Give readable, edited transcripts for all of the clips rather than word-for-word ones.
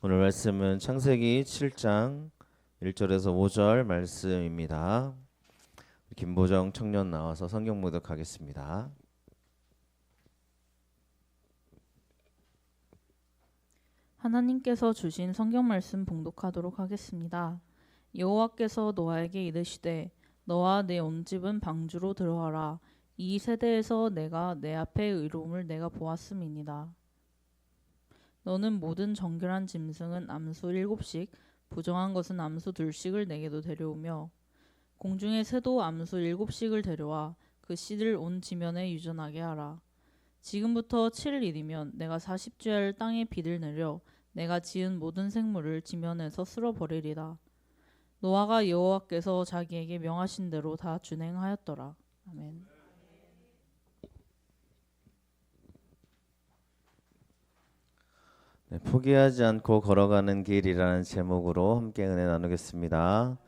오늘 말씀은 창세기 7장 1절에서 5절 말씀입니다. 김보정 청년 나와서 성경 묵독하겠습니다. 하나님께서 주신 성경 말씀 봉독하도록 하겠습니다. 여호와께서 노아에게 이르시되 너와 내 온 집은 방주로 들어가라. 이 세대에서 내가 내 앞에 의로움을 내가 보았음이니라. 너는 모든 정결한 짐승은 암수 7씩 부정한 것은 암수 2씩을 내게도 데려오며 공중의 새도 암수 7씩을 데려와 그 씨를 온 지면에 유전하게 하라. 지금부터 7일이면 내가 40주야를 땅에 비를 내려 내가 지은 모든 생물을 지면에서 쓸어버리리라. 노아가 여호와께서 자기에게 명하신 대로 다 준행하였더라. 아멘. 네, 포기하지 않고 걸어가는 길이라는 제목으로 함께 은혜 나누겠습니다.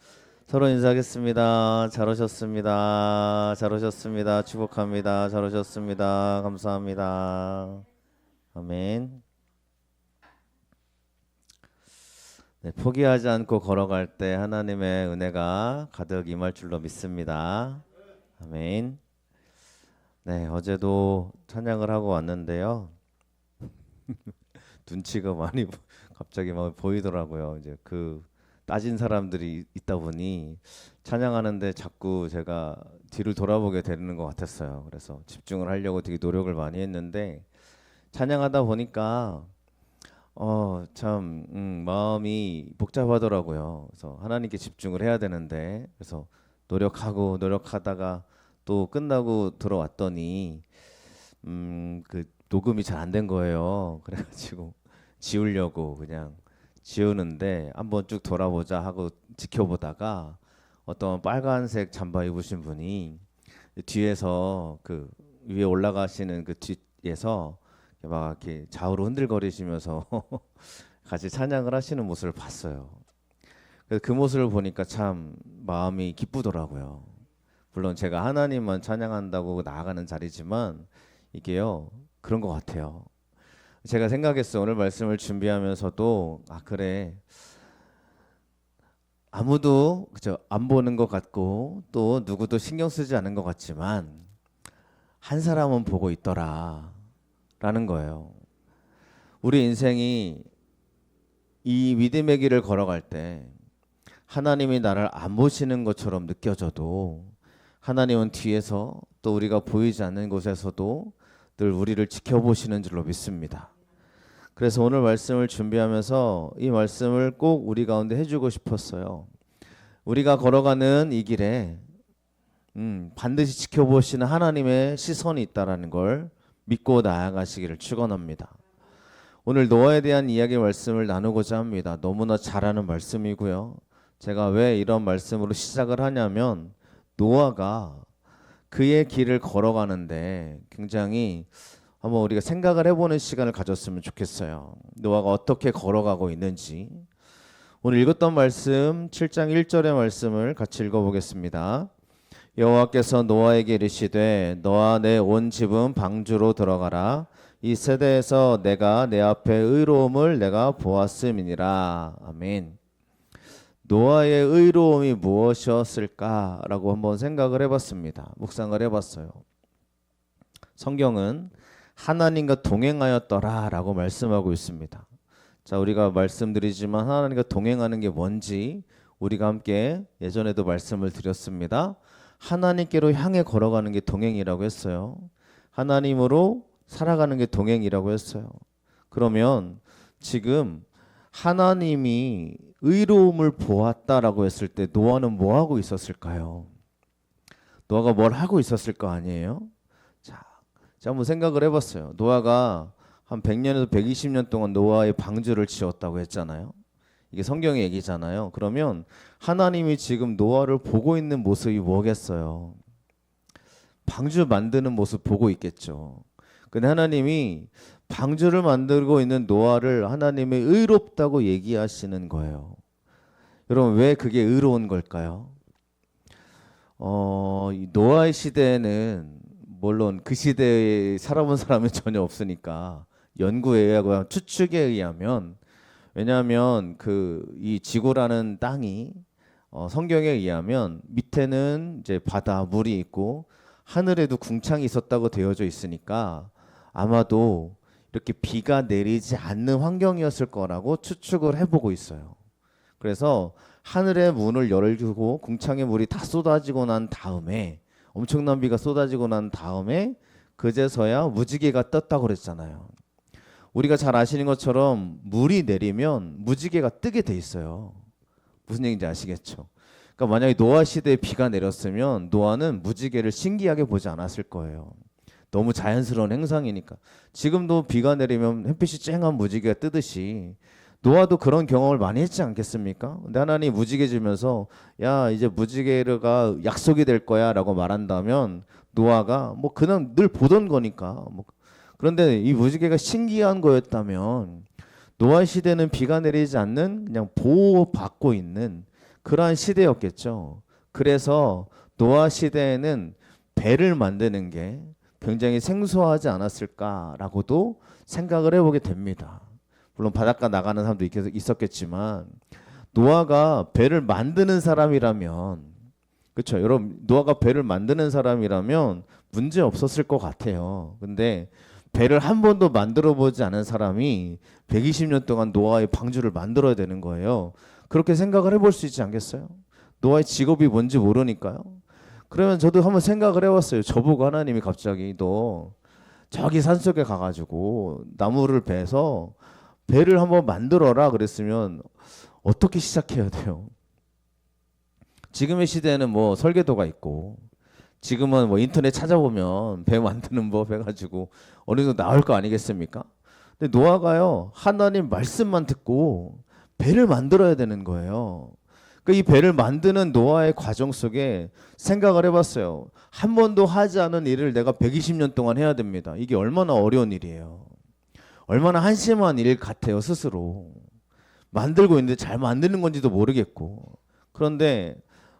서로 인사하겠습니다. 잘 오셨습니다. 잘 오셨습니다. 축복합니다. 잘 오셨습니다. 감사합니다. 아멘. 네, 포기하지 않고 걸어갈 때 하나님의 은혜가 가득 임할 줄로 믿습니다. 아멘. 네, 어제도 찬양을 하고 왔는데요. 눈치가 많이 갑자기 막 보이더라고요. 이제 그 따진 사람들이 있다 보니 찬양하는데 자꾸 제가 뒤를 돌아보게 되는 것 같았어요. 그래서 집중을 하려고 되게 노력을 많이 했는데 찬양하다 보니까 참 마음이 복잡하더라고요. 그래서 하나님께 집중을 해야 되는데 그래서 노력하다가 또 끝나고 들어왔더니 그 녹음이 잘 안 된 거예요. 그래가지고 지우려고 그냥 지우는데 한번 쭉 돌아보자 하고 지켜보다가 어떤 빨간색 잠바 입으신 분이 뒤에서 그 위에 올라가시는 그 뒤에서 막 이렇게 좌우로 흔들거리시면서 같이 찬양을 하시는 모습을 봤어요. 그래서 그 모습을 보니까 참 마음이 기쁘더라고요. 물론 제가 하나님만 찬양한다고 나아가는 자리지만 이게요 그런 것 같아요. 제가 생각했어요. 오늘 말씀을 준비하면서도 그래 아무도 그죠 안 보는 것 같고 또 누구도 신경 쓰지 않은 것 같지만 한 사람은 보고 있더라 라는 거예요. 우리 인생이 이 믿음의 길을 걸어갈 때 하나님이 나를 안 보시는 것처럼 느껴져도 하나님은 뒤에서 또 우리가 보이지 않는 곳에서도 늘 우리를 지켜보시는 줄로 믿습니다. 그래서 오늘 말씀을 준비하면서 이 말씀을 꼭 우리 가운데 해주고 싶었어요. 우리가 걸어가는 이 길에 반드시 지켜보시는 하나님의 시선이 있다는 걸 믿고 나아가시기를 축원합니다. 오늘 노아에 대한 이야기 말씀을 나누고자 합니다. 너무나 잘하는 말씀이고요. 제가 왜 이런 말씀으로 시작을 하냐면 노아가 그의 길을 걸어가는데 굉장히 한번 우리가 생각을 해보는 시간을 가졌으면 좋겠어요. 노아가 어떻게 걸어가고 있는지. 오늘 읽었던 말씀 7장 1절의 말씀을 같이 읽어보겠습니다. 여호와께서 노아에게 이르시되 너와 내 온 집은 방주로 들어가라. 이 세대에서 내가 내 앞에 의로움을 내가 보았음이니라. 아멘. 노아의 의로움이 무엇이었을까라고 한번 생각을 해봤습니다. 묵상을 해봤어요. 성경은 하나님과 동행하였더라라고 말씀하고 있습니다. 자, 우리가 말씀드리지만 하나님과 동행하는 게 뭔지 우리가 함께 예전에도 말씀을 드렸습니다. 하나님께로 향해 걸어가는 게 동행이라고 했어요. 하나님으로 살아가는 게 동행이라고 했어요. 그러면 지금 하나님이 의로움을 보았다라고 했을 때 노아는 뭐 하고 있었을까요? 노아가 뭘 하고 있었을 거 아니에요? 자, 한번 생각을 해봤어요. 노아가 한 100년에서 120년 동안 노아의 방주를 지었다고 했잖아요. 이게 성경의 얘기잖아요. 그러면 하나님이 지금 노아를 보고 있는 모습이 뭐겠어요? 방주 만드는 모습 보고 있겠죠. 근데 하나님이 방주를 만들고 있는 노아를 하나님이 의롭다고 얘기하시는 거예요. 여러분 왜 그게 의로운 걸까요? 이 노아의 시대에는 물론 그 시대에 살아본 사람은 전혀 없으니까 연구에 의하고 추측에 의하면 왜냐하면 그 이 지구라는 땅이 성경에 의하면 밑에는 이제 바다 물이 있고 하늘에도 궁창이 있었다고 되어져 있으니까 아마도 이렇게 비가 내리지 않는 환경이었을 거라고 추측을 해보고 있어요. 그래서 하늘의 문을 열어주고 궁창의 물이 다 쏟아지고 난 다음에 엄청난 비가 쏟아지고 난 다음에 그제서야 무지개가 떴다고 그랬잖아요. 우리가 잘 아시는 것처럼 물이 내리면 무지개가 뜨게 돼 있어요. 무슨 얘기인지 아시겠죠? 그러니까 만약에 노아 시대에 비가 내렸으면 노아는 무지개를 신기하게 보지 않았을 거예요. 너무 자연스러운 행상이니까. 지금도 비가 내리면 햇빛이 쨍한 무지개가 뜨듯이 노아도 그런 경험을 많이 했지 않겠습니까? 근데 하나님 무지개 주면서 야 이제 무지개가 약속이 될 거야 라고 말한다면 노아가 뭐 그냥 늘 보던 거니까 뭐 그런데 이 무지개가 신기한 거였다면 노아 시대는 비가 내리지 않는 그냥 보호받고 있는 그러한 시대였겠죠. 그래서 노아 시대에는 배를 만드는 게 굉장히 생소하지 않았을까라고도 생각을 해보게 됩니다. 물론 바닷가 나가는 사람도 있었겠지만 노아가 배를 만드는 사람이라면 그렇죠. 여러분 노아가 배를 만드는 사람이라면 문제 없었을 것 같아요. 근데 배를 한 번도 만들어 보지 않은 사람이 120년 동안 노아의 방주를 만들어야 되는 거예요. 그렇게 생각을 해볼 수 있지 않겠어요? 노아의 직업이 뭔지 모르니까요. 그러면 저도 한번 생각을 해봤어요. 저보고 하나님이 갑자기 너 저기 산속에 가가지고 나무를 베서 배를 한번 만들어라 그랬으면 어떻게 시작해야 돼요? 지금의 시대에는 뭐 설계도가 있고 지금은 뭐 인터넷 찾아보면 배 만드는 법 해가지고 어느 정도 나올 거 아니겠습니까? 근데 노아가요 하나님 말씀만 듣고 배를 만들어야 되는 거예요. 그러니까 이 배를 만드는 노아의 과정 속에 생각을 해봤어요. 한 번도 하지 않은 일을 내가 120년 동안 해야 됩니다. 이게 얼마나 어려운 일이에요. 얼마나 한심한 일 같아요 스스로. 만들고 있는데 잘 만드는 건지도 모르겠고. 그런데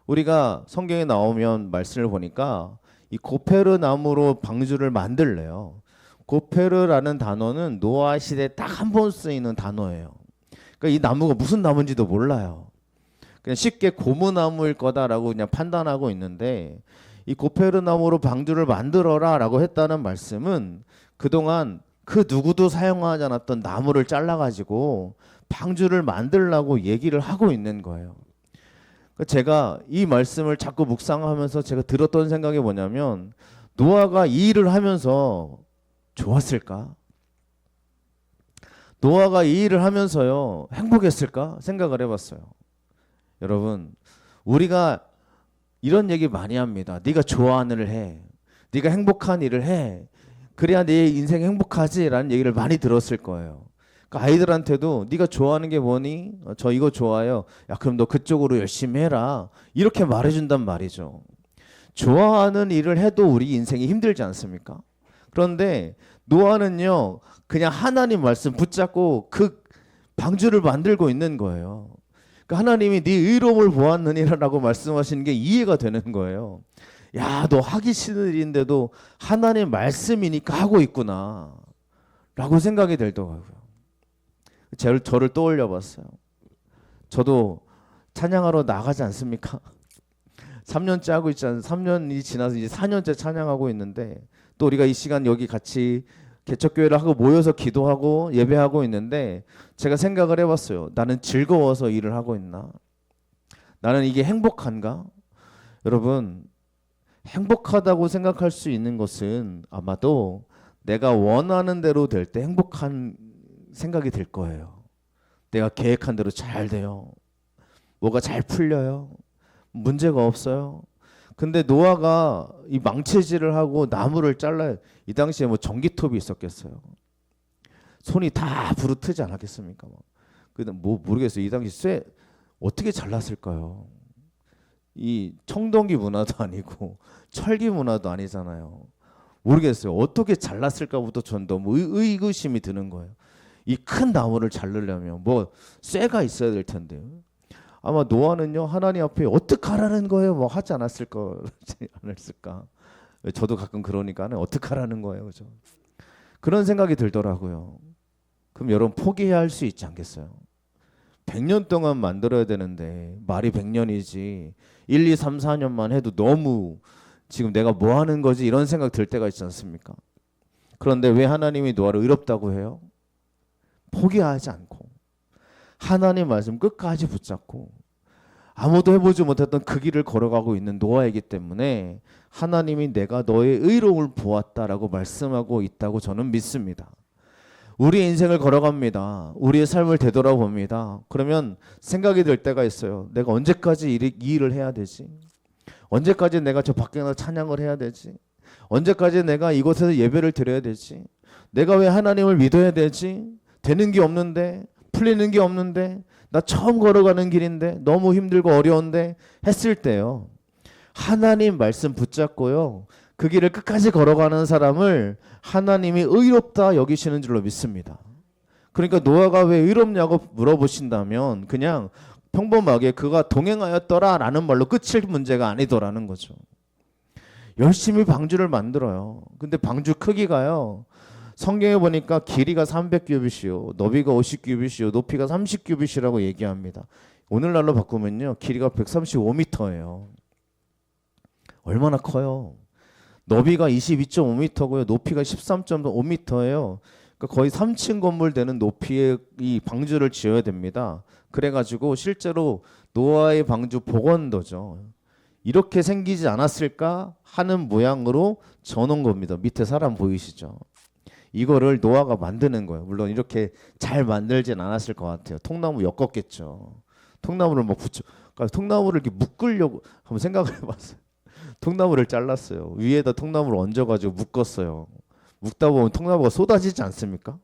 우리가 성경에 나오면 말씀을 보니까 이 고페르 나무로 방주를 만들래요. 고페르라는 단어는 노아 시대 딱 한 번 쓰이는 단어예요. 그러니까 이 나무가 무슨 나무인지도 몰라요. 그냥 쉽게 고무나무일 거다라고 그냥 판단하고 있는데 이 고페르 나무로 방주를 만들어라라고 했다는 말씀은 그동안 그 누구도 사용하지 않았던 나무를 잘라가지고 방주를 만들라고 얘기를 하고 있는 거예요. 제가 이 말씀을 자꾸 묵상하면서 제가 들었던 생각이 뭐냐면 노아가 이 일을 하면서 좋았을까? 노아가 이 일을 하면서요 행복했을까? 생각을 해봤어요. 여러분 우리가 이런 얘기 많이 합니다. 네가 좋아하는 일을 해. 네가 행복한 일을 해. 그래야 내 인생 행복하지라는 얘기를 많이 들었을 거예요. 그러니까 아이들한테도 네가 좋아하는 게 뭐니? 저 이거 좋아요. 야 그럼 너 그쪽으로 열심히 해라. 이렇게 말해준단 말이죠. 좋아하는 일을 해도 우리 인생이 힘들지 않습니까? 그런데 노아는요 그냥 하나님 말씀 붙잡고 그 방주를 만들고 있는 거예요. 그러니까 하나님이 네 의로움을 보았느니라고 말씀하시는 게 이해가 되는 거예요. 야, 너 하기 싫은 일인데도 하나님 말씀이니까 하고 있구나 라고 생각이 들더라고요. 저를 떠올려 봤어요. 저도 찬양하러 나가지 않습니까? 3년째 하고 있지 않습니까? 3년이 지나서 이제 4년째 찬양하고 있는데 또 우리가 이 시간 여기 같이 개척교회를 하고 모여서 기도하고 예배하고 있는데 제가 생각을 해봤어요. 나는 즐거워서 일을 하고 있나? 나는 이게 행복한가? 여러분 행복하다고 생각할 수 있는 것은 아마도 내가 원하는 대로 될 때 행복한 생각이 들 거예요. 내가 계획한 대로 잘 돼요. 뭐가 잘 풀려요. 문제가 없어요. 근데 노아가 이 망치질을 하고 나무를 잘라요. 이 당시에 뭐 전기톱이 있었겠어요. 손이 다 부르트지 않았겠습니까? 근데 뭐 모르겠어요. 이 당시 쇠 어떻게 잘랐을까요? 이 청동기 문화도 아니고 철기 문화도 아니잖아요. 모르겠어요. 어떻게 잘랐을까부터 전 너무 의구심이 드는 거예요. 이 큰 나무를 자르려면 뭐 쇠가 있어야 될 텐데 아마 노아는요 하나님 앞에 어떻게 하라는 거예요? 뭐 하지 않았을까? 저도 가끔 그러니까는 어떻게 하라는 거예요, 그죠? 그런 생각이 들더라고요. 그럼 여러분 포기해야 할 수 있지 않겠어요? 100년 동안 만들어야 되는데 말이 100년이지 1, 2, 3, 4년만 해도 너무 지금 내가 뭐 하는 거지 이런 생각 들 때가 있지 않습니까? 그런데 왜 하나님이 노아를 의롭다고 해요? 포기하지 않고 하나님 말씀 끝까지 붙잡고 아무도 해보지 못했던 그 길을 걸어가고 있는 노아이기 때문에 하나님이 내가 너의 의로움을 보았다라고 말씀하고 있다고 저는 믿습니다. 우리 인생을 걸어갑니다. 우리의 삶을 되돌아봅니다. 그러면 생각이 들 때가 있어요. 내가 언제까지 이 일을 해야 되지? 언제까지 내가 저 밖에 나가 찬양을 해야 되지? 언제까지 내가 이곳에서 예배를 드려야 되지? 내가 왜 하나님을 믿어야 되지? 되는 게 없는데, 풀리는 게 없는데, 나 처음 걸어가는 길인데 너무 힘들고 어려운데 했을 때요. 하나님 말씀 붙잡고요. 그 길을 끝까지 걸어가는 사람을 하나님이 의롭다 여기시는 줄로 믿습니다. 그러니까 노아가 왜 의롭냐고 물어보신다면 그냥 평범하게 그가 동행하였더라 라는 말로 끝일 문제가 아니더라는 거죠. 열심히 방주를 만들어요. 근데 방주 크기가요. 성경에 보니까 길이가 300규빗이요. 너비가 50규빗이요. 높이가 30규빗이라고 얘기합니다. 오늘날로 바꾸면요. 길이가 135m예요. 얼마나 커요. 너비가 22.5m고요. 높이가 13.5m예요. 그러니까 거의 3층 건물 되는 높이의 이 방주를 지어야 됩니다. 그래가지고 실제로 노아의 방주 복원도죠. 이렇게 생기지 않았을까 하는 모양으로 져놓은 겁니다. 밑에 사람 보이시죠? 이거를 노아가 만드는 거예요. 물론 이렇게 잘 만들진 않았을 것 같아요. 통나무 엮었겠죠. 통나무를 뭐 그러니까 통나무를 이렇게 묶으려고 한번 생각을 해봤어요. 통나무를 잘랐어요. 위에다 통나무를 얹어가지고 묶었어요. 묶다 보면 통나무가 쏟아지지 않습니까?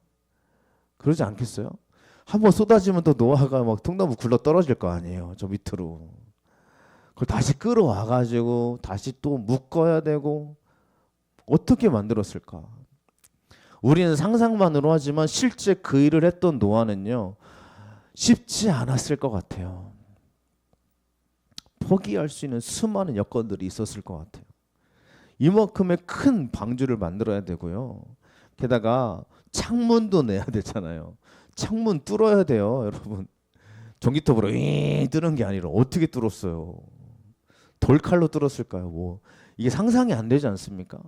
그러지 않겠어요? 한번 쏟아지면 또 노아가 막 통나무 굴러 떨어질 거 아니에요. 저 밑으로. 그걸 다시 끌어와가지고 다시 또 묶어야 되고 어떻게 만들었을까? 우리는 상상만으로 하지만 실제 그 일을 했던 노아는요. 쉽지 않았을 것 같아요. 포기할 수 있는 수많은 여건들이 있었을 것 같아요. 이만큼의 큰 방주를 만들어야 되고요. 게다가 창문도 내야 되잖아요. 창문 뚫어야 돼요, 여러분. 전기톱으로 뚫은 게 아니라 어떻게 뚫었어요? 돌칼로 뚫었을까요? 뭐 이게 상상이 안 되지 않습니까?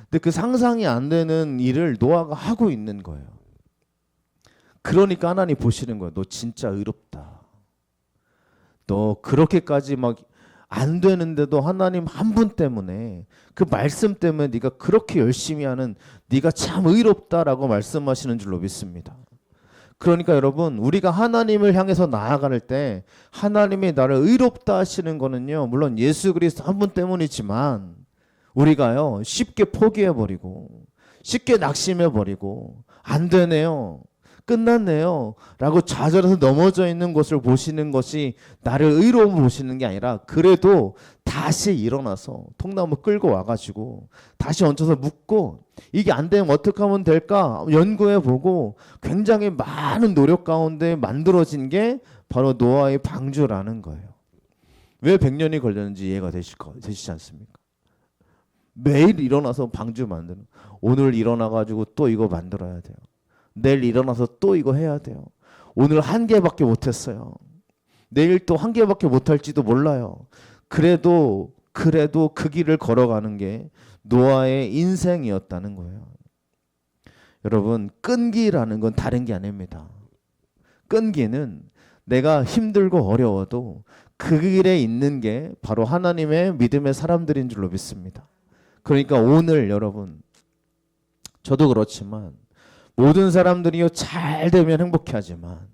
근데 그 상상이 안 되는 일을 노아가 하고 있는 거예요. 그러니까 하나님 보시는 거예요. 너 진짜 의롭다. 너 그렇게까지 막 안 되는데도 하나님 한 분 때문에 그 말씀 때문에 네가 그렇게 열심히 하는 네가 참 의롭다라고 말씀하시는 줄로 믿습니다. 그러니까 여러분 우리가 하나님을 향해서 나아갈 때 하나님이 나를 의롭다 하시는 거는요. 물론 예수 그리스도 한 분 때문이지만 우리가요 쉽게 포기해버리고 쉽게 낙심해버리고 안 되네요. 끝났네요 라고 좌절해서 넘어져 있는 것을 보시는 것이 나를 의로움을 보시는 게 아니라 그래도 다시 일어나서 통나무 끌고 와가지고 다시 얹혀서 묶고 이게 안 되면 어떻게 하면 될까 연구해보고 굉장히 많은 노력 가운데 만들어진 게 바로 노아의 방주라는 거예요. 왜 100년이 걸렸는지 이해가 되시지 않습니까? 매일 일어나서 방주 만드는 오늘 일어나가지고 또 이거 만들어야 돼요. 내일 일어나서 또 이거 해야 돼요. 오늘 한 개밖에 못했어요. 내일 또 한 개밖에 못할지도 몰라요. 그래도 그 길을 걸어가는 게 노아의 인생이었다는 거예요. 여러분 끈기라는 건 다른 게 아닙니다. 끈기는 내가 힘들고 어려워도 그 길에 있는 게 바로 하나님의 믿음의 사람들인 줄로 믿습니다. 그러니까 오늘 여러분 저도 그렇지만 모든 사람들이요 잘 되면 행복해하지만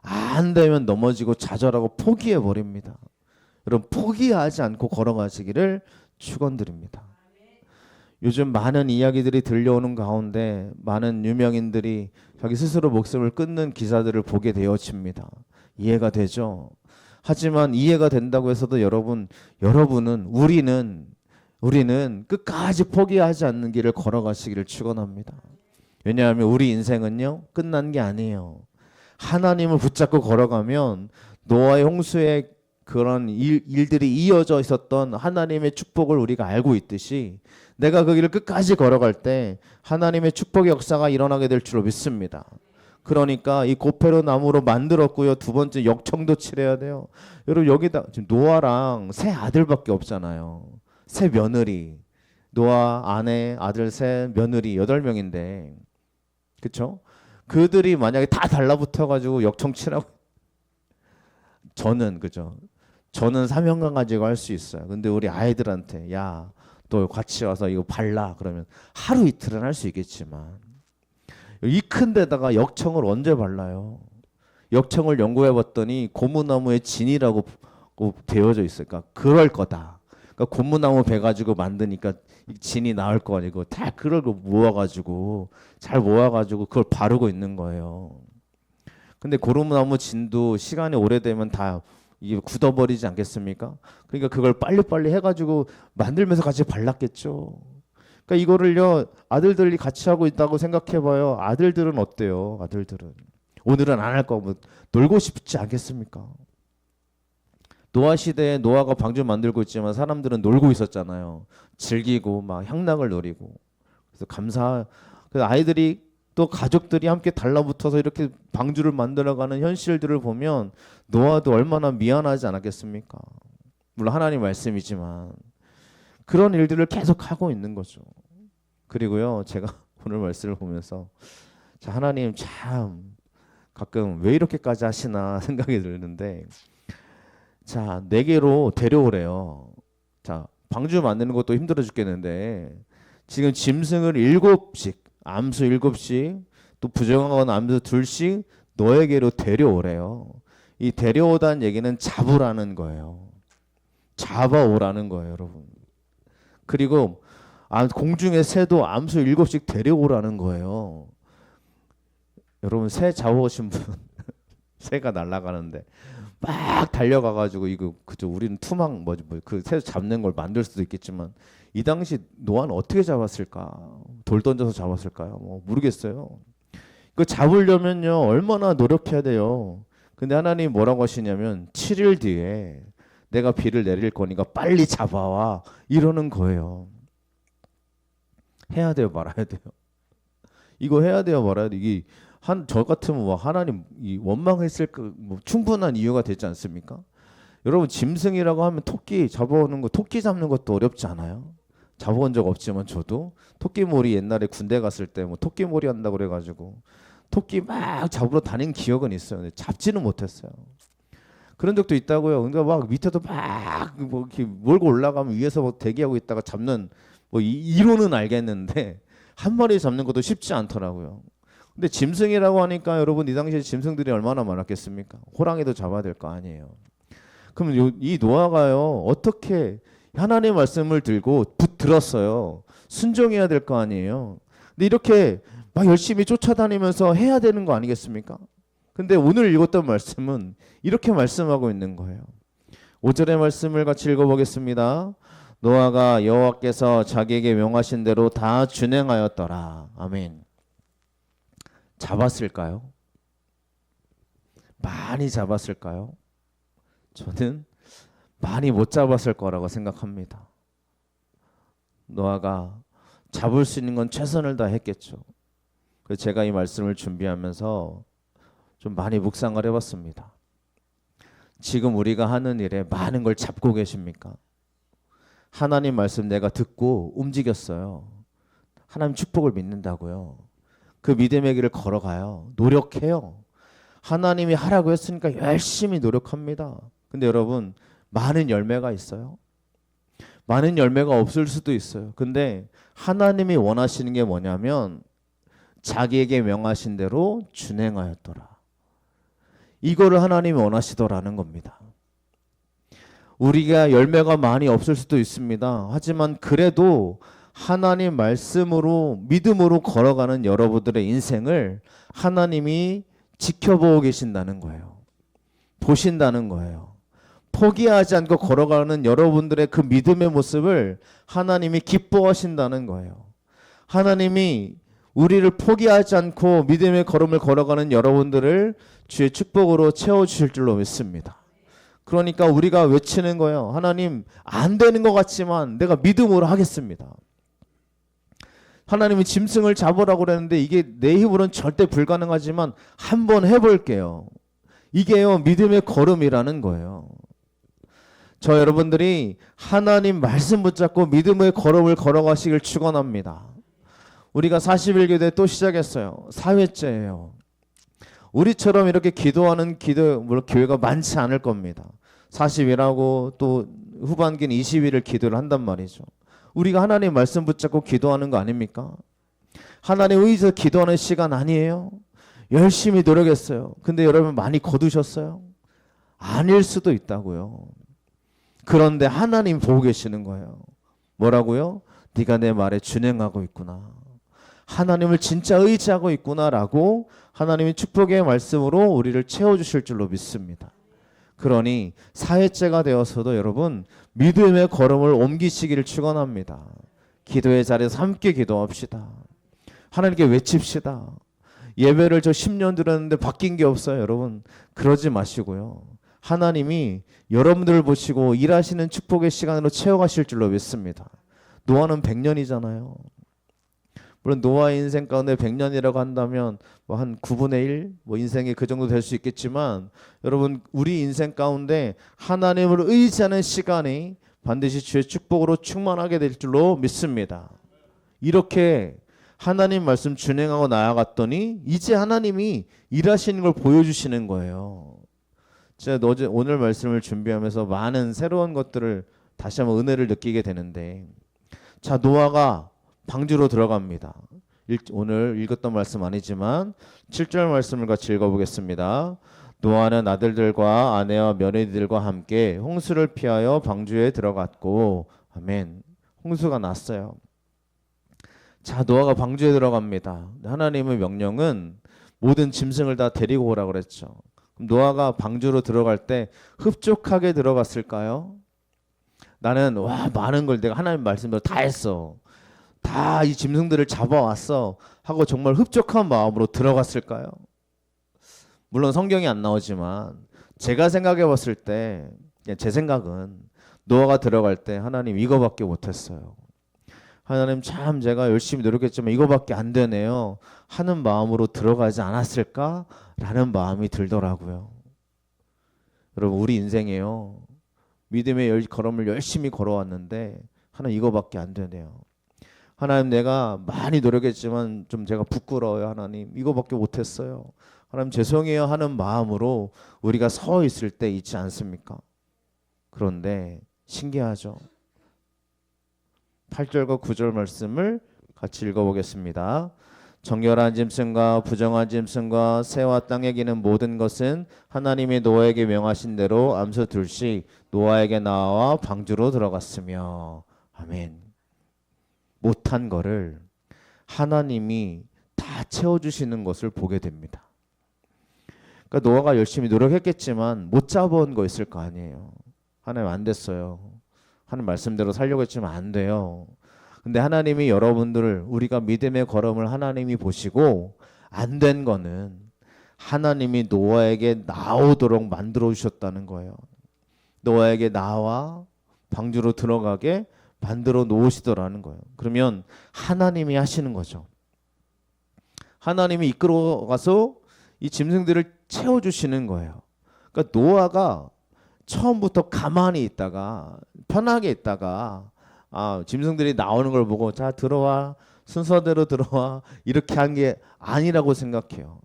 안 되면 넘어지고 좌절하고 포기해버립니다. 여러분 포기하지 않고 걸어가시기를 축원드립니다. 요즘 많은 이야기들이 들려오는 가운데 많은 유명인들이 자기 스스로 목숨을 끊는 기사들을 보게 되어집니다. 이해가 되죠? 하지만 이해가 된다고 해서도 우리는 끝까지 포기하지 않는 길을 걸어가시기를 축원합니다. 왜냐하면 우리 인생은요 끝난 게 아니에요. 하나님을 붙잡고 걸어가면 노아의 홍수의 그런 일들이 이어져 있었던 하나님의 축복을 우리가 알고 있듯이 내가 그 길을 끝까지 걸어갈 때 하나님의 축복의 역사가 일어나게 될 줄로 믿습니다. 그러니까 이 고페로 나무로 만들었고요. 두 번째 역청도 칠해야 돼요. 여러분 여기다 지금 노아랑 세 아들밖에 없잖아요. 세 며느리. 노아 아내 아들 셋 며느리 8명인데 그쵸? 그들이 만약에 다 달라붙어 가지고 역청치라고 저는 그죠? 저는 사명감 가지고 할 수 있어요. 근데 우리 아이들한테 야, 또 같이 와서 이거 발라 그러면 하루 이틀은 할 수 있겠지만 이 큰 데다가 역청을 언제 발라요? 역청을 연구해 봤더니 고무나무의 진이라고 되어져 있으니까 그럴 거다. 그러니까 고무나무 배 가지고 만드니까 진이 나올 거 아니고 다 그걸 모아가지고 잘 모아가지고 그걸 바르고 있는 거예요. 근데 고무나무 진도 시간이 오래되면 다 이게 굳어버리지 않겠습니까? 그러니까 그걸 빨리빨리 해가지고 만들면서 같이 발랐겠죠. 그러니까 이거를요 아들들이 같이 하고 있다고 생각해봐요. 아들들은 어때요? 아들들은 오늘은 안 할 거고 놀고 싶지 않겠습니까? 노아 시대에 노아가 방주 만들고 있지만 사람들은 놀고 있었잖아요. 즐기고 막 향락을 누리고. 그래서 그래서 아이들이 또 가족들이 함께 달라붙어서 이렇게 방주를 만들어가는 현실들을 보면 노아도 얼마나 미안하지 않았겠습니까? 물론 하나님 말씀이지만 그런 일들을 계속 하고 있는 거죠. 그리고요 제가 오늘 말씀을 보면서 자, 하나님 참 가끔 왜 이렇게까지 하시나 생각이 드는데 자, 4개로 데려오래요. 자, 방주 만드는 것도 힘들어 죽겠는데 지금 짐승을 7씩, 암수 7씩, 또 부정한 암수 2씩 너에게로 데려오래요. 이 데려오다는 얘기는 잡으라는 거예요. 잡아오라는 거예요, 여러분. 그리고 공중의 새도 암수 7씩 데려오라는 거예요. 여러분 새 잡아오신 분 새가 날아가는데 막 달려가가지고 이거 그죠 우리는 투망 그 새 잡는 걸 만들 수도 있겠지만 이 당시 노아는 어떻게 잡았을까? 돌 던져서 잡았을까요? 뭐 모르겠어요. 그 잡으려면요 얼마나 노력해야 돼요. 근데 하나님 뭐라고 하시냐면 7일 뒤에 내가 비를 내릴 거니까 빨리 잡아와 이러는 거예요. 해야 돼요, 말아야 돼요. 이거 해야 돼요, 말아야 돼. 이게 저 같으면 뭐 하나님 원망했을 뭐 충분한 이유가 되지 않습니까? 여러분 짐승이라고 하면 토끼 잡아오는 거 토끼 잡는 것도 어렵지 않아요? 잡아온 적 없지만 저도 토끼몰이 옛날에 군대 갔을 때 뭐 토끼몰이 한다고 그래가지고 토끼 막 잡으러 다닌 기억은 있어요. 근데 잡지는 못했어요. 그런 적도 있다고요. 그러니까 막 밑에도 막 뭐 이렇게 몰고 올라가면 위에서 막 대기하고 있다가 잡는 뭐 이론은 알겠는데 한 마리 잡는 것도 쉽지 않더라고요. 근데 짐승이라고 하니까 여러분 이 당시에 짐승들이 얼마나 많았겠습니까? 호랑이도 잡아야 될 거 아니에요. 그럼 이 노아가요 어떻게 하나님의 말씀을 들고 들었어요. 순종해야 될 거 아니에요. 근데 이렇게 막 열심히 쫓아다니면서 해야 되는 거 아니겠습니까? 근데 오늘 읽었던 말씀은 이렇게 말씀하고 있는 거예요. 5절의 말씀을 같이 읽어보겠습니다. 노아가 여호와께서 자기에게 명하신 대로 다 준행하였더라. 아멘. 잡았을까요? 많이 잡았을까요? 저는 많이 못 잡았을 거라고 생각합니다. 노아가 잡을 수 있는 건 최선을 다했겠죠. 그래서 제가 이 말씀을 준비하면서 좀 많이 묵상을 해봤습니다. 지금 우리가 하는 일에 많은 걸 잡고 계십니까? 하나님 말씀 내가 듣고 움직였어요. 하나님 축복을 믿는다고요. 그 믿음의 길을 걸어가요. 노력해요. 하나님이 하라고 했으니까 열심히 노력합니다. 근데 여러분 많은 열매가 있어요. 많은 열매가 없을 수도 있어요. 근데 하나님이 원하시는 게 뭐냐면 자기에게 명하신 대로 준행하였더라. 이거를 하나님이 원하시더라는 겁니다. 우리가 열매가 많이 없을 수도 있습니다. 하지만 그래도 하나님 말씀으로 믿음으로 걸어가는 여러분들의 인생을 하나님이 지켜보고 계신다는 거예요. 보신다는 거예요. 포기하지 않고 걸어가는 여러분들의 그 믿음의 모습을 하나님이 기뻐하신다는 거예요. 하나님이 우리를 포기하지 않고 믿음의 걸음을 걸어가는 여러분들을 주의 축복으로 채워주실 줄로 믿습니다. 그러니까 우리가 외치는 거예요. 하나님 안 되는 것 같지만 내가 믿음으로 하겠습니다. 하나님이 짐승을 잡으라고 그랬는데 이게 내 힘으로는 절대 불가능하지만 한번 해볼게요. 이게요, 믿음의 걸음이라는 거예요. 저 여러분들이 하나님 말씀 붙잡고 믿음의 걸음을 걸어가시길 축원합니다. 우리가 41교대 또 시작했어요. 4회째예요. 우리처럼 이렇게 기도하는 물론 교회가 많지 않을 겁니다. 40일하고 또 후반기는 20일을 기도를 한단 말이죠. 우리가 하나님 말씀 붙잡고 기도하는 거 아닙니까? 하나님 의지해서 기도하는 시간 아니에요? 열심히 노력했어요. 근데 여러분 많이 거두셨어요? 아닐 수도 있다고요. 그런데 하나님 보고 계시는 거예요. 뭐라고요? 네가 내 말에 준행하고 있구나. 하나님을 진짜 의지하고 있구나라고 하나님의 축복의 말씀으로 우리를 채워주실 줄로 믿습니다. 그러니 4회째가 되어서도 여러분 믿음의 걸음을 옮기시기를 축원합니다. 기도의 자리에서 함께 기도합시다. 하나님께 외칩시다. 예배를 저 10년 드렸는데 바뀐 게 없어요. 여러분 그러지 마시고요. 하나님이 여러분들을 보시고 일하시는 축복의 시간으로 채워가실 줄로 믿습니다. 노아는 100년이잖아요. 물론 노아의 인생 가운데 100년이라고 한다면 뭐 한 9분의 1 인생이 그 정도 될 수 있겠지만 여러분 우리 인생 가운데 하나님을 의지하는 시간이 반드시 주의 축복으로 충만하게 될 줄로 믿습니다. 이렇게 하나님 말씀 준행하고 나아갔더니 이제 하나님이 일하시는 걸 보여주시는 거예요. 제가 오늘 말씀을 준비하면서 많은 새로운 것들을 다시 한번 은혜를 느끼게 되는데, 자, 노아가 방주로 들어갑니다. 오늘 읽었던 말씀 아니지만 7절 말씀을 같이 읽어보겠습니다. 노아는 아들들과 아내와 며느리들과 함께 홍수를 피하여 방주에 들어갔고, 아멘. 홍수가 났어요. 자, 노아가 방주에 들어갑니다. 하나님의 명령은 모든 짐승을 다 데리고 오라고 그랬죠. 노아가 방주로 들어갈 때 흡족하게 들어갔을까요? 나는 많은 걸 내가 하나님 말씀대로 다 했어. 다 이 짐승들을 잡아왔어 하고 정말 흡족한 마음으로 들어갔을까요? 물론 성경이 안 나오지만 제가 생각해 봤을 때 제 생각은 노아가 들어갈 때 하나님 이거밖에 못했어요. 하나님 참 제가 열심히 노력했지만 이거밖에 안 되네요 하는 마음으로 들어가지 않았을까라는 마음이 들더라고요. 여러분 우리 인생이에요. 믿음의 걸음을 열심히 걸어왔는데 하나님 이거밖에 안 되네요. 하나님 내가 많이 노력했지만 좀 제가 부끄러워요. 하나님 이거밖에 못했어요. 하나님 죄송해요 하는 마음으로 우리가 서 있을 때 있지 않습니까? 그런데 신기하죠. 8절과 9절 말씀을 같이 읽어보겠습니다. 정결한 짐승과 부정한 짐승과 새와 땅에 기는 모든 것은 하나님이 노아에게 명하신 대로 암소 둘씩 노아에게 나와 방주로 들어갔으며, 아멘. 못한 거를 하나님이 다 채워주시는 것을 보게 됩니다. 그러니까 노아가 열심히 노력했겠지만 못 잡아온 거 있을 거 아니에요. 하나님 안 됐어요. 하나님 말씀대로 살려고 했지만 안 돼요. 근데 하나님이 여러분들을 우리가 믿음의 걸음을 하나님이 보시고 안 된 거는 하나님이 노아에게 나오도록 만들어 주셨다는 거예요. 노아에게 나와 방주로 들어가게 만들어 놓으시더라는 거예요. 그러면 하나님이 하시는 거죠. 하나님이 이끌어가서 이 짐승들을 채워주시는 거예요. 그러니까 노아가 처음부터 가만히 있다가 편하게 있다가 짐승들이 나오는 걸 보고 자 들어와 순서대로 들어와 이렇게 한 게 아니라고 생각해요.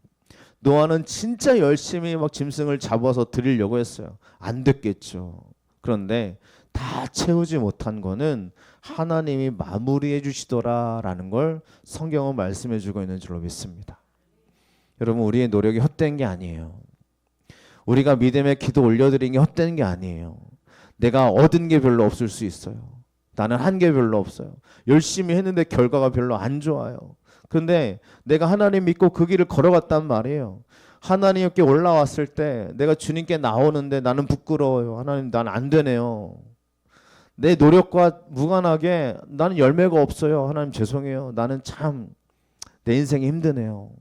노아는 진짜 열심히 막 짐승을 잡아서 드리려고 했어요. 안 됐겠죠. 그런데 다 채우지 못한 거는 하나님이 마무리해 주시더라라는 걸 성경은 말씀해 주고 있는 줄로 믿습니다. 여러분 우리의 노력이 헛된 게 아니에요. 우리가 믿음의 기도 올려드린 게 헛된 게 아니에요. 내가 얻은 게 별로 없을 수 있어요. 나는 한 게 별로 없어요. 열심히 했는데 결과가 별로 안 좋아요. 그런데 내가 하나님 믿고 그 길을 걸어갔단 말이에요. 하나님께 올라왔을 때 내가 주님께 나오는데 나는 부끄러워요. 하나님 나는 안 되네요. 내 노력과 무관하게 나는 열매가 없어요. 하나님 죄송해요. 나는 참 내 인생이 힘드네요.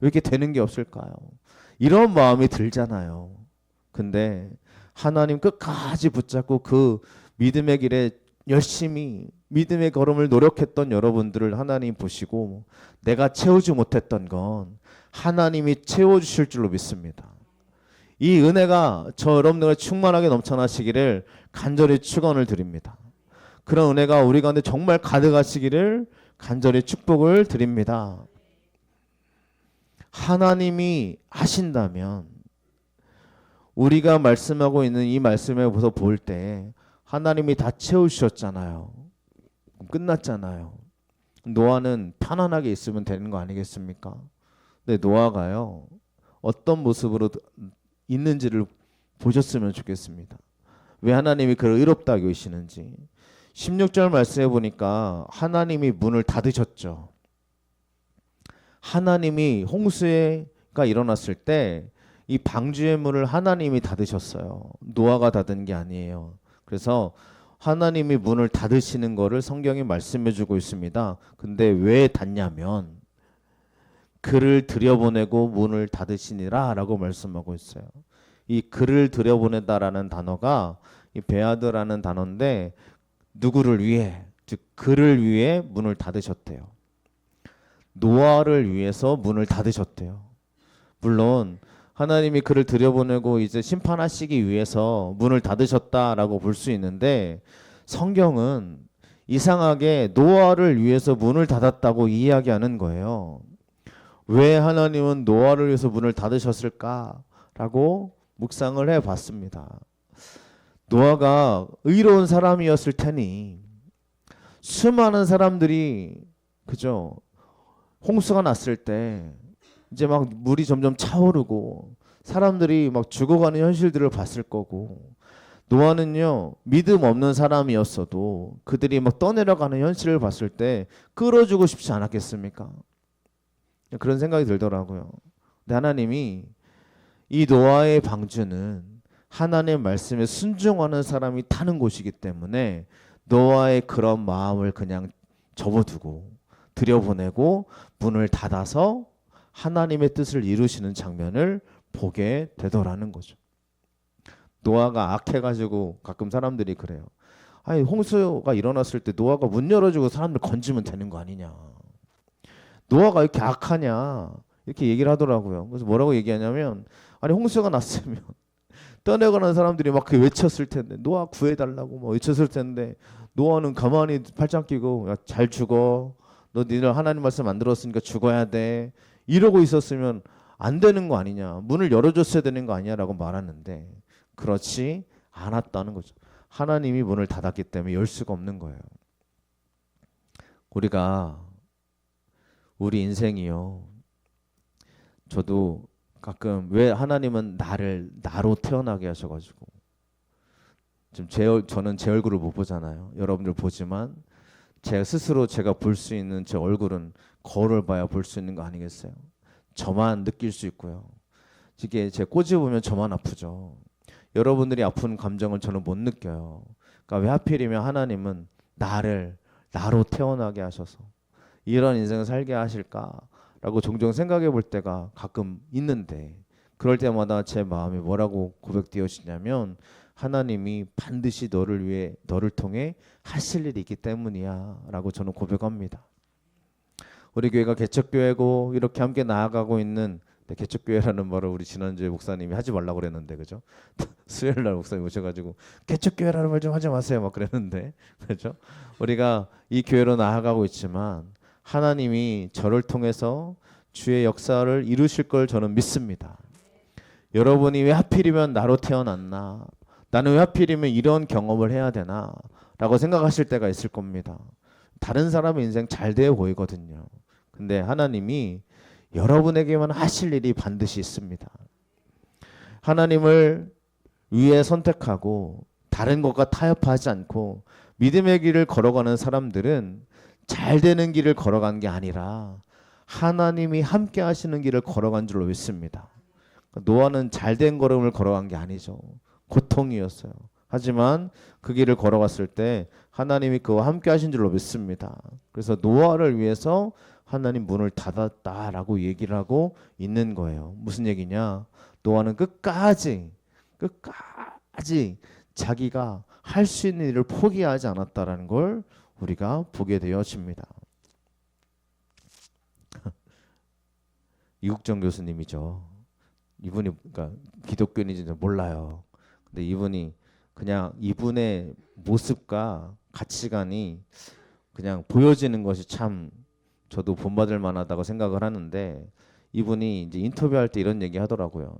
왜 이렇게 되는 게 없을까요? 이런 마음이 들잖아요. 근데 하나님 끝까지 붙잡고 그 믿음의 길에 열심히 믿음의 걸음을 노력했던 여러분들을 하나님 보시고 내가 채우지 못했던 건 하나님이 채워주실 줄로 믿습니다. 이 은혜가 저 여러분들과 충만하게 넘쳐나시기를 간절히 축원을 드립니다. 그런 은혜가 우리 가운데 정말 가득하시기를 간절히 축복을 드립니다. 하나님이 하신다면 우리가 말씀하고 있는 이 말씀에서 볼 때 하나님이 다 채우셨잖아요. 끝났잖아요. 노아는 편안하게 있으면 되는 거 아니겠습니까? 근데 노아가요, 어떤 모습으로 있는지를 보셨으면 좋겠습니다. 왜 하나님이 그를 의롭다 여기시는지. 16절 말씀해 보니까 하나님이 문을 닫으셨죠. 하나님이 홍수가 일어났을 때 이 방주의 문을 하나님이 닫으셨어요. 노아가 닫은 게 아니에요. 그래서 하나님이 문을 닫으시는 거를 성경이 말씀해 주고 있습니다. 근데 왜 닫냐면 그를 들여보내고 문을 닫으시니라 라고 말씀하고 있어요. 이 그를 들여보내다라는 단어가 이 베아드라는 단어인데 누구를 위해, 즉 그를 위해 문을 닫으셨대요. 노아를 위해서 문을 닫으셨대요. 물론 하나님이 그를 들여보내고 이제 심판하시기 위해서 문을 닫으셨다라고 볼 수 있는데 성경은 이상하게 노아를 위해서 문을 닫았다고 이야기하는 거예요. 왜 하나님은 노아를 위해서 문을 닫으셨을까라고 묵상을 해봤습니다. 노아가 의로운 사람이었을 테니 수많은 사람들이 그죠? 홍수가 났을 때 이제 막 물이 점점 차오르고 사람들이 막 죽어가는 현실들을 봤을 거고 노아는요 믿음 없는 사람이었어도 그들이 막 떠내려가는 현실을 봤을 때 끌어주고 싶지 않았겠습니까? 그런 생각이 들더라고요. 근데 하나님이 이 노아의 방주는 하나님의 말씀에 순종하는 사람이 타는 곳이기 때문에 노아의 그런 마음을 그냥 접어두고 들여보내고 문을 닫아서 하나님의 뜻을 이루시는 장면을 보게 되더라는 거죠. 노아가 악해가지고 가끔 사람들이 그래요. 아니 홍수가 일어났을 때 노아가 문 열어주고 사람들 건지면 되는 거 아니냐. 노아가 이렇게 악하냐 이렇게 얘기를 하더라고요. 그래서 뭐라고 얘기하냐면 아니 홍수가 났으면 떠내가는 사람들이 막 그 외쳤을 텐데 노아 구해달라고 뭐 외쳤을 텐데 노아는 가만히 팔짱 끼고 야, 잘 죽어. 너 니들 하나님 말씀 안 들었으니까 죽어야 돼. 이러고 있었으면 안 되는 거 아니냐. 문을 열어줬어야 되는 거 아니냐라고 말하는데 그렇지 않았다는 거죠. 하나님이 문을 닫았기 때문에 열 수가 없는 거예요. 우리 인생이요. 저도 가끔 왜 하나님은 나로 태어나게 하셔가지고 저는 제 얼굴을 못 보잖아요. 여러분들 보지만 제 스스로 제가 볼 수 있는 제 얼굴은 거울을 봐야 볼 수 있는 거 아니겠어요? 저만 느낄 수 있고요. 이게 제 꼬집으면 저만 아프죠. 여러분들이 아픈 감정을 저는 못 느껴요. 그러니까 왜 하필이면 하나님은 나로 태어나게 하셔서 이런 인생을 살게 하실까라고 종종 생각해 볼 때가 가끔 있는데 그럴 때마다 제 마음이 뭐라고 고백되어지냐면 하나님이 반드시 너를 통해 하실 일이 있기 때문이야 라고 저는 고백합니다. 우리 교회가 개척교회고 이렇게 함께 나아가고 있는 개척교회라는 말을 우리 지난주에 목사님이 하지 말라고 그랬는데 그죠? 수요일날 목사님 오셔가지고 개척교회라는 말 좀 하지 마세요 막 그랬는데 그죠? 우리가 이 교회로 나아가고 있지만 하나님이 저를 통해서 주의 역사를 이루실 걸 저는 믿습니다. 여러분이 왜 하필이면 나로 태어났나? 나는 왜 하필이면 이런 경험을 해야 되나? 라고 생각하실 때가 있을 겁니다. 다른 사람의 인생 잘 되어 보이거든요. 근데 하나님이 여러분에게만 하실 일이 반드시 있습니다. 하나님을 위해 선택하고 다른 것과 타협하지 않고 믿음의 길을 걸어가는 사람들은 잘 되는 길을 걸어간 게 아니라 하나님이 함께 하시는 길을 걸어간 줄로 믿습니다. 노아는 잘된 걸음을 걸어간 게 아니죠. 고통이었어요. 하지만 그 길을 걸어갔을 때 하나님이 그와 함께 하신 줄로 믿습니다. 그래서 노아를 위해서 하나님 문을 닫았다라고 얘기를 하고 있는 거예요. 무슨 얘기냐? 노아는 끝까지 자기가 할 수 있는 일을 포기하지 않았다라는 걸 우리가 보게 되어집니다. 이국정 교수님이죠. 이분이 그러니까 기독교인인지 몰라요. 근데 이분이 그냥 이분의 모습과 가치관이 그냥 보여지는 것이 참 저도 본받을 만하다고 생각을 하는데, 이분이 이제 인터뷰할 때 이런 얘기 하더라고요.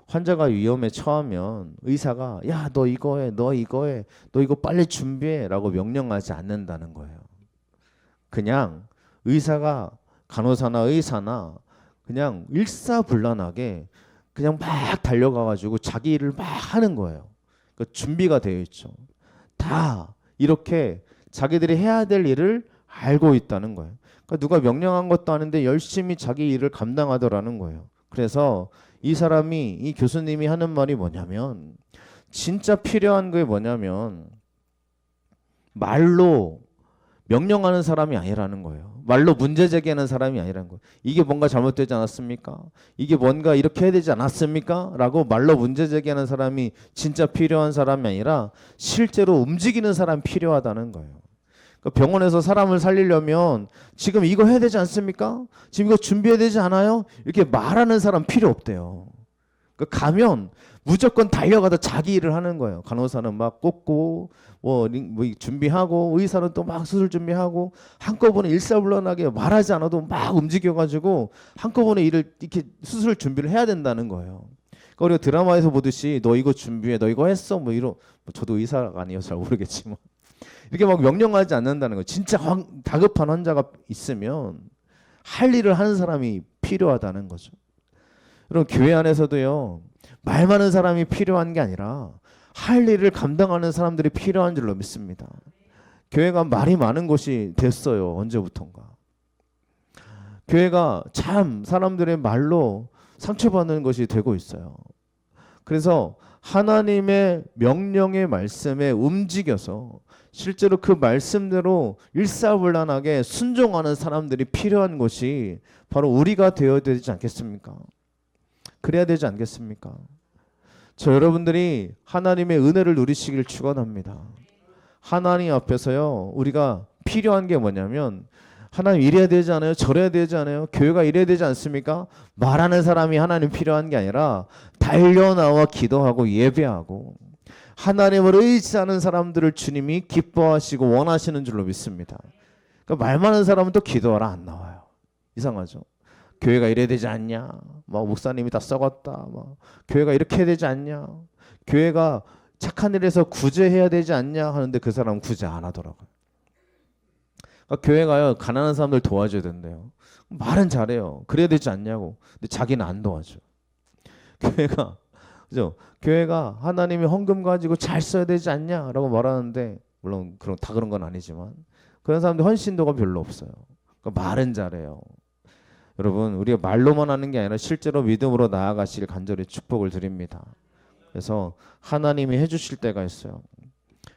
환자가 위험에 처하면 의사가 야, 너 이거 해, 너 이거 해, 너 이거 빨리 준비해 라고 명령하지 않는다는 거예요. 그냥 의사가, 간호사나 의사나 그냥 일사불란하게 그냥 막 달려가가지고 자기 일을 막 하는 거예요. 그러니까 준비가 되어 있죠. 다 이렇게 자기들이 해야 될 일을 알고 있다는 거예요. 그러니까 누가 명령한 것도 아닌데 열심히 자기 일을 감당하더라는 거예요. 그래서 이 사람이, 이 교수님이 하는 말이 뭐냐면, 진짜 필요한 게 뭐냐면 말로 명령하는 사람이 아니라는 거예요. 말로 문제 제기하는 사람이 아니라는 거예요. 이게 뭔가 잘못되지 않았습니까? 이게 뭔가 이렇게 해야 되지 않았습니까? 라고 말로 문제 제기하는 사람이 진짜 필요한 사람이 아니라 실제로 움직이는 사람이 필요하다는 거예요. 그러니까 병원에서 사람을 살리려면 지금 이거 해야 되지 않습니까? 지금 이거 준비해야 되지 않아요? 이렇게 말하는 사람 필요 없대요. 그러니까 가면 무조건 달려가서 자기 일을 하는 거예요. 간호사는 막 꽂고 뭐 준비하고, 의사는 또 막 수술 준비하고, 한꺼번에 일사불란하게 말하지 않아도 막 움직여가지고 한꺼번에 일을 이렇게 수술 준비를 해야 된다는 거예요. 그러니까 우리가 드라마에서 보듯이 너 이거 준비해, 너 이거 했어, 뭐 이런, 저도 의사가 아니어서 잘 모르겠지만 이렇게 막 명령하지 않는다는 거예요. 진짜 다급한 환자가 있으면 할 일을 하는 사람이 필요하다는 거죠. 여러분, 교회 안에서도요, 말 많은 사람이 필요한 게 아니라 할 일을 감당하는 사람들이 필요한 줄로 믿습니다. 교회가 말이 많은 곳이 됐어요. 언제부턴가. 교회가 참 사람들의 말로 상처받는 것이 되고 있어요. 그래서 하나님의 명령의 말씀에 움직여서 실제로 그 말씀대로 일사불란하게 순종하는 사람들이 필요한 것이 바로 우리가 되어야 되지 않겠습니까? 그래야 되지 않겠습니까? 저 여러분들이 하나님의 은혜를 누리시길 축원합니다. 하나님 앞에서요, 우리가 필요한 게 뭐냐면, 하나님 이래야 되지 않아요? 저래야 되지 않아요? 교회가 이래야 되지 않습니까? 말하는 사람이 하나님 필요한 게 아니라 달려나와 기도하고 예배하고 하나님을 의지하는 사람들을 주님이 기뻐하시고 원하시는 줄로 믿습니다. 그러니까 말 많은 사람은 또 기도하라 안 나와요. 이상하죠? 교회가 이래야 되지 않냐? 막 목사님이 다 썩었다. 막 교회가 이렇게 해야 되지 않냐? 교회가 착한 일에서 구제해야 되지 않냐? 하는데 그 사람은 구제 안 하더라고요. 그러니까 교회가요, 가난한 사람들 도와줘야 된대요. 말은 잘해요. 그래야 되지 않냐고. 근데 자기는 안 도와줘. 교회가, 그죠? 교회가 하나님이 헌금 가지고 잘 써야 되지 않냐라고 말하는데, 물론 다 그런 건 아니지만 그런 사람들 헌신도가 별로 없어요. 그러니까 말은 잘해요. 여러분, 우리가 말로만 하는 게 아니라 실제로 믿음으로 나아가시길 간절히 축복을 드립니다. 그래서 하나님이 해주실 때가 있어요.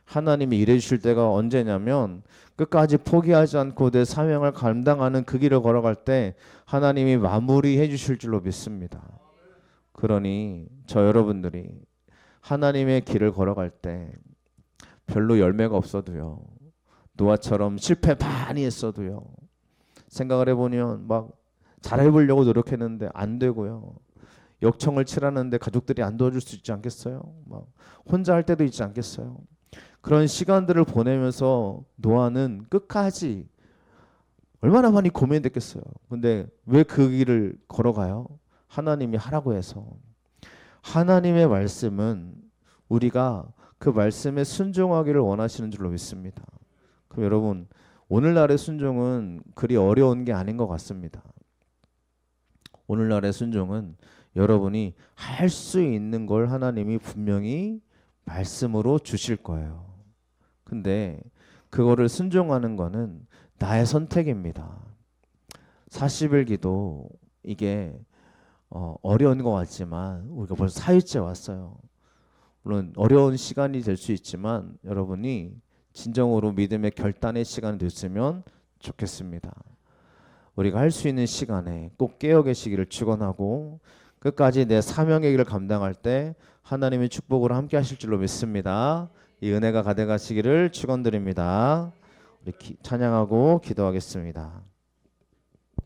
하나님이 일해주실 때가 언제냐면, 끝까지 포기하지 않고 내 사명을 감당하는 그 길을 걸어갈 때 하나님이 마무리해 주실 줄로 믿습니다. 그러니 저 여러분들이 하나님의 길을 걸어갈 때 별로 열매가 없어도요, 노아처럼 실패 많이 했어도요, 생각을 해보면 막 잘해보려고 노력했는데 안 되고요, 역청을 칠하는데 가족들이 안 도와줄 수 있지 않겠어요? 막 혼자 할 때도 있지 않겠어요? 그런 시간들을 보내면서 노아는 끝까지 얼마나 많이 고민됐겠어요. 근데 왜 그 길을 걸어가요? 하나님이 하라고 해서. 하나님의 말씀은 우리가 그 말씀에 순종하기를 원하시는 줄로 믿습니다. 그럼 여러분, 오늘날의 순종은 그리 어려운 게 아닌 것 같습니다. 오늘날의 순종은 여러분이 할 수 있는 걸 하나님이 분명히 말씀으로 주실 거예요. 근데 그거를 순종하는 거는 나의 선택입니다. 40일 기도, 이게 어려운 것 같지만 우리가 벌써 4일째 왔어요. 물론 어려운 시간이 될 수 있지만 여러분이 진정으로 믿음의 결단의 시간이 됐으면 좋겠습니다. 우리가 할 수 있는 시간에 꼭 깨어 계시기를 축원하고, 끝까지 내 사명의 길을 감당할 때 하나님의 축복으로 함께 하실 줄로 믿습니다. 이 은혜가 가득하시기를 축원드립니다. 우리 찬양하고 기도하겠습니다.